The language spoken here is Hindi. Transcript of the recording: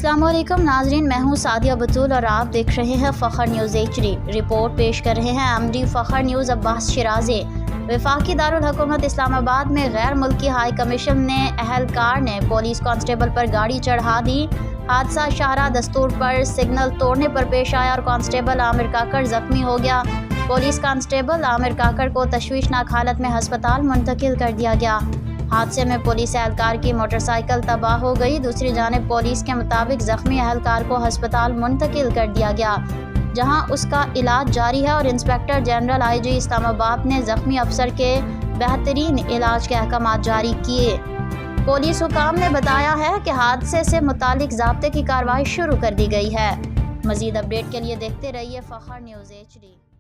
अस्सलामुअलैकुम नाजरीन, मैं हूँ सादिया बतूल और आप देख रहे हैं फ़ख्र न्यूज़ HD। रिपोर्ट पेश कर रहे हैं एमडी फ़ख्र न्यूज़ अब्बास शिराज़ी। वफाकी दारुल हुकूमत इस्लामाबाद में गैर मुल्की हाई कमीशन ने अहलकार ने पुलिस कांस्टेबल पर गाड़ी चढ़ा दी। हादसा शाहरा दस्तूर पर सिग्नल तोड़ने पर पेश आया और कांस्टेबल आमिर काकर जख्मी हो गया। पुलिस कांस्टेबल आमिर काकर को तशवीशनाक हालत में हस्पताल मुंतकिल कर दिया गया। हादसे में पुलिस एहलकार की मोटरसाइकिल तबाह हो गई। दूसरी जानिब पुलिस के मुताबिक जख्मी एहलकार को अस्पताल मुंतकिल कर दिया गया, जहां उसका इलाज जारी है और इंस्पेक्टर जनरल IG इस्लामाबाद ने जख्मी अफसर के बेहतरीन इलाज के अहकाम जारी किए। पुलिस हुकाम ने बताया है कि हादसे से मुतालिक ज़ाब्ते की कार्रवाई शुरू कर दी गई है। मज़ीद अपडेट के लिए देखते रहिए फ़ख्र न्यूज़ HD।